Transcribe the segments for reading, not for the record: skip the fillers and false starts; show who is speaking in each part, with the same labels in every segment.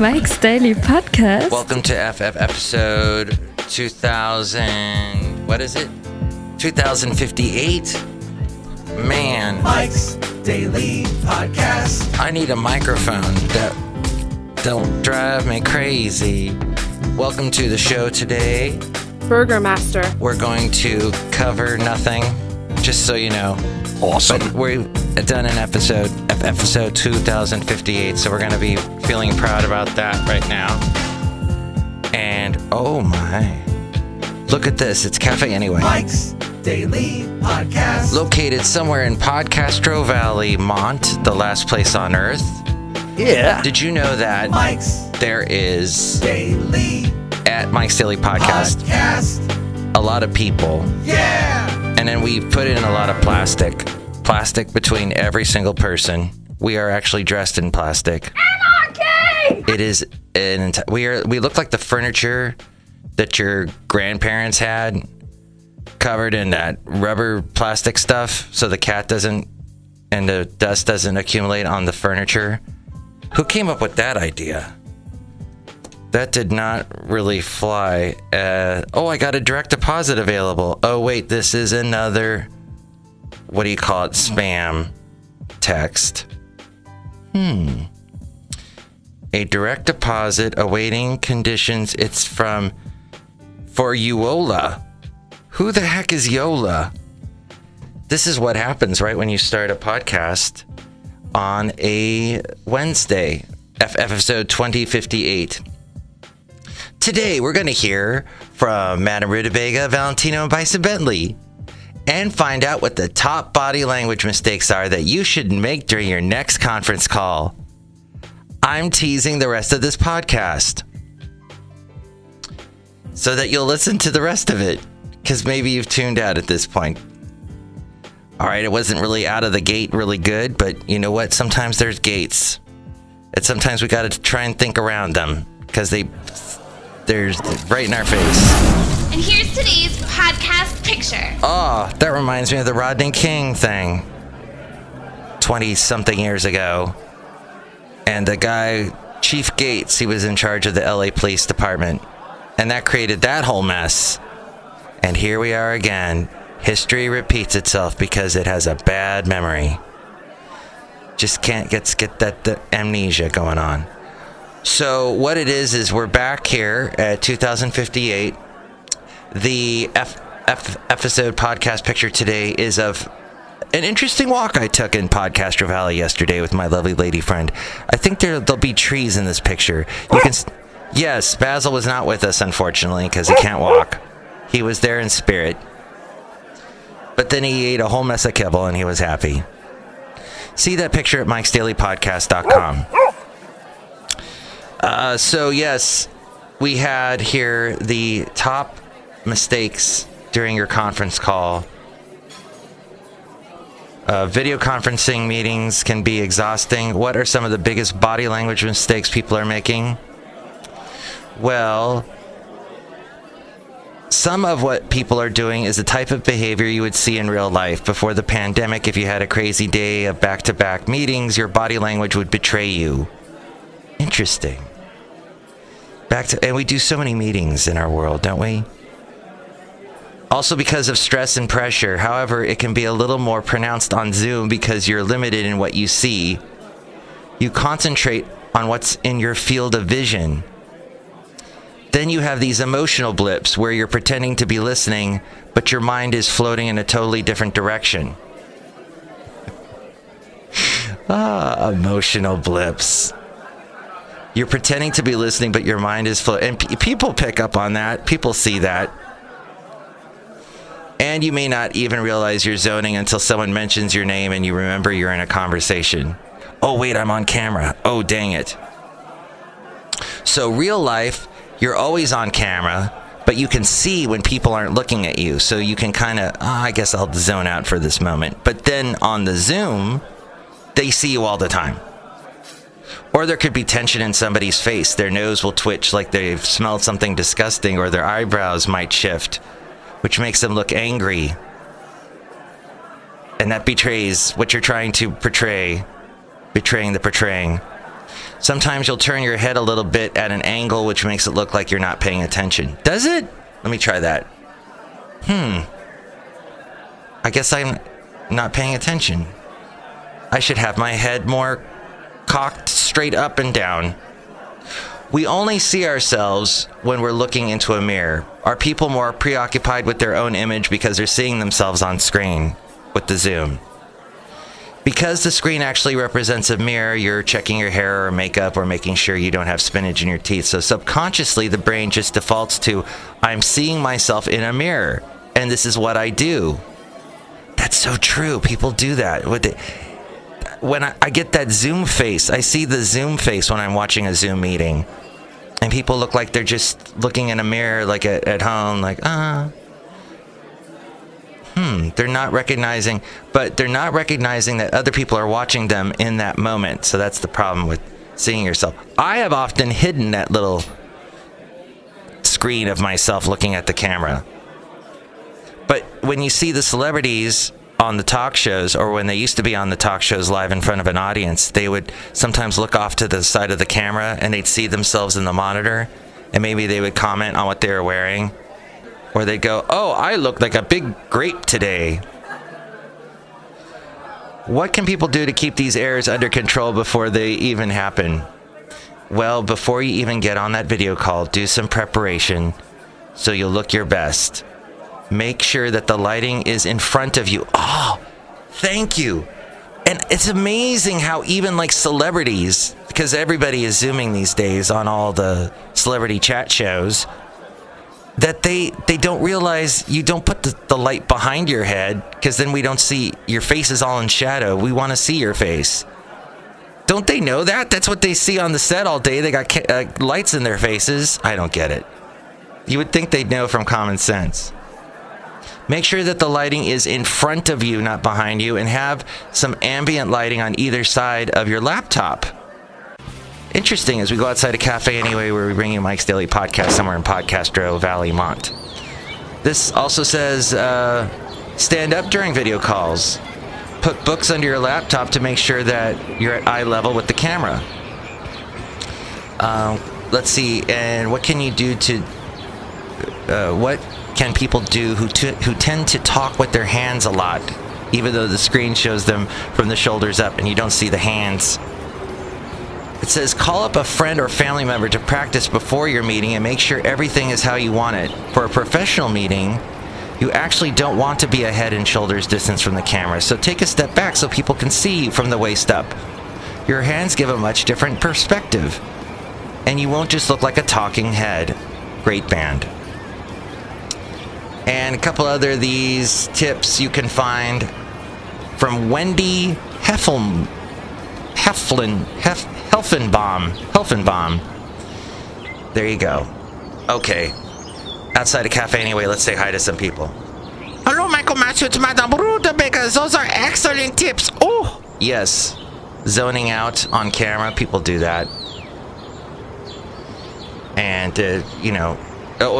Speaker 1: Mike's Daily Podcast.
Speaker 2: Welcome to FF episode 2000. What is it? 2058? Man.
Speaker 3: Mike's Daily Podcast.
Speaker 2: I need a microphone that don't drive me crazy. Welcome to the show today.
Speaker 4: Burger Master.
Speaker 2: We're going to cover nothing, just so you know.
Speaker 3: Awesome.
Speaker 2: But we've done an episode 2058, so we're going to be feeling proud about that right now. And, oh my, look at this. It's Cafe Anyway.
Speaker 3: Mike's Daily Podcast.
Speaker 2: Located somewhere in Podcastro Valley, Mont, the last place on Earth.
Speaker 3: Yeah.
Speaker 2: Did you know that
Speaker 3: Mike's
Speaker 2: there is,
Speaker 3: Daily
Speaker 2: at Mike's Daily Podcast, a lot of people.
Speaker 3: Yeah.
Speaker 2: And then we put in a lot of plastic between every single person. We are actually dressed in plastic.
Speaker 4: Anarchy!
Speaker 2: It is we look like the furniture that your grandparents had, covered in that rubber plastic stuff, so the cat doesn't and the dust doesn't accumulate on the furniture. Who came up with that idea? That did not really fly. I got a direct deposit available. Oh, wait, this is another, what do you call it, spam text. A direct deposit awaiting conditions. It's for Yola. Who the heck is Yola? This is what happens right when you start a podcast on a Wednesday, episode 2058. Today, we're going to hear from Madame Rootabega, Valentino, and Bison Bentley, and find out what the top body language mistakes are that you should make during your next conference call. I'm teasing the rest of this podcast so that you'll listen to the rest of it, because maybe you've tuned out at this point. All right, it wasn't really out of the gate really good, but you know what? Sometimes there's gates, and sometimes we got to try and think around them, because they're right in our face.
Speaker 5: And here's today's podcast picture.
Speaker 2: Oh, that reminds me of the Rodney King thing 20-something years ago. And the guy, Chief Gates, he was in charge of the LA Police Department. And that created that whole mess. And here we are again. History repeats itself because it has a bad memory. Just can't get that amnesia going on. So what it is we're back here at 2058. The episode podcast picture today is of an interesting walk I took in Podcastro Valley yesterday with my lovely lady friend. I think there'll be trees in this picture. Yes, Basil was not with us, unfortunately, because he can't walk. He was there in spirit. But then he ate a whole mess of kibble and he was happy. See that picture at mikesdailypodcast.com. So yes, we had here the top mistakes during your conference call. Video conferencing meetings can be exhausting. What are some of the biggest body language mistakes people are making? Well, some of what people are doing is the type of behavior you would see in real life. Before the pandemic, if you had a crazy day of back-to-back meetings, your body language would betray you. Interesting. And we do so many meetings in our world, don't we? Also because of stress and pressure. However, it can be a little more pronounced on Zoom because you're limited in what you see. You concentrate on what's in your field of vision. Then you have these emotional blips where you're pretending to be listening, but your mind is floating in a totally different direction. Emotional blips. You're pretending to be listening, but your mind is floating. And people pick up on that. People see that. And you may not even realize you're zoning until someone mentions your name and you remember you're in a conversation. Oh, wait, I'm on camera. Oh, dang it. So real life, you're always on camera, but you can see when people aren't looking at you. So you can kind of, I guess I'll zone out for this moment. But then on the Zoom, they see you all the time. Or there could be tension in somebody's face. Their nose will twitch like they've smelled something disgusting, or their eyebrows might shift, which makes them look angry. And that betrays what you're trying to portray, betraying the portraying. Sometimes you'll turn your head a little bit at an angle, which makes it look like you're not paying attention. Does it? Let me try that. I guess I'm not paying attention. I should have my head more cocked straight up and down. We only see ourselves when we're looking into a mirror. Are people more preoccupied with their own image because they're seeing themselves on screen with the zoom? Because the screen actually represents a mirror, you're checking your hair or makeup or making sure you don't have spinach in your teeth. So subconsciously, the brain just defaults to, I'm seeing myself in a mirror, and this is what I do. That's so true. People do that. When I get that Zoom face, I see the Zoom face when I'm watching a Zoom meeting. And people look like they're just looking in a mirror, like at home, like, they're not recognizing that other people are watching them in that moment. So that's the problem with seeing yourself. I have often hidden that little screen of myself looking at the camera. But when you see the celebrities on the talk shows, or when they used to be on the talk shows live in front of an audience, they would sometimes look off to the side of the camera and they'd see themselves in the monitor, and maybe they would comment on what they were wearing. Or they'd go, oh, I look like a big grape today. What can people do to keep these errors under control before they even happen? Well, before you even get on that video call, do some preparation so you'll look your best. Make sure that the lighting is in front of you. Oh, thank you. And it's amazing how even like celebrities, because everybody is Zooming these days on all the celebrity chat shows, that they don't realize you don't put the light behind your head, because then we don't see your face is all in shadow. We want to see your face. Don't they know that? That's what they see on the set all day. They got lights in their faces. I don't get it. You would think they'd know from common sense. Make sure that the lighting is in front of you, not behind you, and have some ambient lighting on either side of your laptop. Interesting, as we go outside a cafe anyway, where we bring you Mike's Daily Podcast somewhere in Podcastro Valley, Mont. This also says, stand up during video calls. Put books under your laptop to make sure that you're at eye level with the camera. Let's see, and what can you do to... what can people do who tend to talk with their hands a lot, even though the screen shows them from the shoulders up and you don't see the hands? It says, call up a friend or family member to practice before your meeting and make sure everything is how you want it. For a professional meeting, you actually don't want to be a head and shoulders distance from the camera, so take a step back so people can see you from the waist up. Your hands give a much different perspective, and you won't just look like a talking head. Great band. And a couple other these tips you can find from Wendy Helfenbaum. There you go. Okay. Outside a cafe anyway, let's say hi to some people. Hello, Michael Matthew. It's Madame Rootabega. Those are excellent tips. Oh, yes. Zoning out on camera. People do that. And, it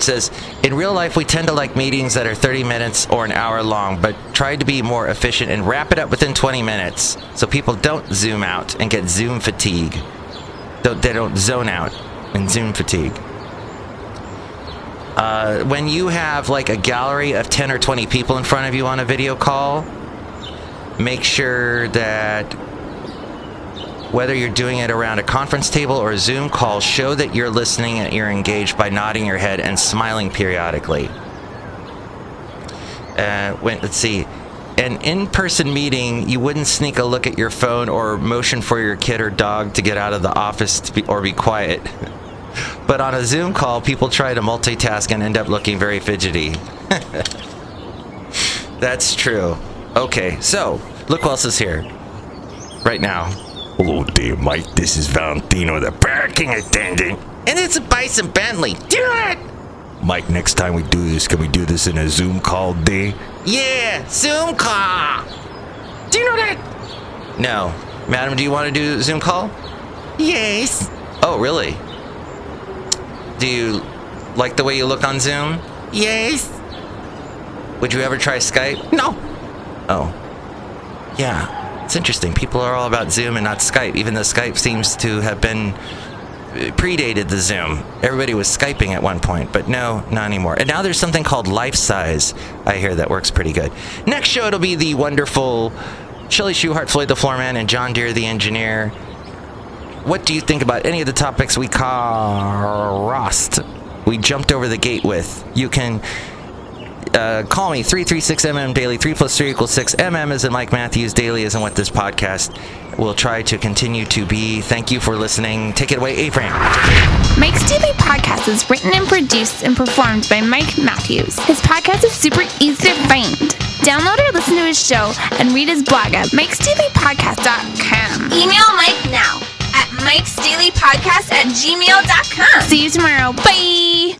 Speaker 2: says, in real life, we tend to like meetings that are 30 minutes or an hour long, but try to be more efficient and wrap it up within 20 minutes so people don't zoom out and get Zoom fatigue. They don't zone out and Zoom fatigue. When you have like a gallery of 10 or 20 people in front of you on a video call, make sure that whether you're doing it around a conference table or a Zoom call, show that you're listening and you're engaged by nodding your head and smiling periodically. Let's see. An in-person meeting, you wouldn't sneak a look at your phone or motion for your kid or dog to get out of the office or be quiet. But on a Zoom call, people try to multitask and end up looking very fidgety. That's true. Okay, so look who else is here right now. Hello there, Mike. This is Valentino, the parking attendant. And it's a Bison Bentley. Do it! Mike, next time we do this, can we do this in a Zoom call day? Yeah, Zoom call. Do you know that? No. Madam, do you want to do a Zoom call? Yes. Oh, really? Do you like the way you look on Zoom? Yes. Would you ever try Skype? No. Oh. Yeah. It's interesting. People are all about Zoom and not Skype, even though Skype seems to have been predated the Zoom. Everybody was Skyping at one point, but no, not anymore. And now there's something called Life Size. I hear that works pretty good. Next show, it'll be the wonderful Chely Shoehart, Floyd the Floorman, and John Deere the engineer. What do you think about any of the topics we crossed? We jumped over the gate with. You can call me 336MM Daily. 3 plus 3 equals 6. MM is in Mike Matthews. Daily isn't what this podcast will try to continue to be. Thank you for listening. Take it away, A-Frame.
Speaker 5: Mike's Daily Podcast is written and produced and performed by Mike Matthews. His podcast is super easy to find. Download or listen to his show and read his blog at mikesdailypodcast.com. Email Mike now at mikesdailypodcast@gmail.com. See you tomorrow. Bye!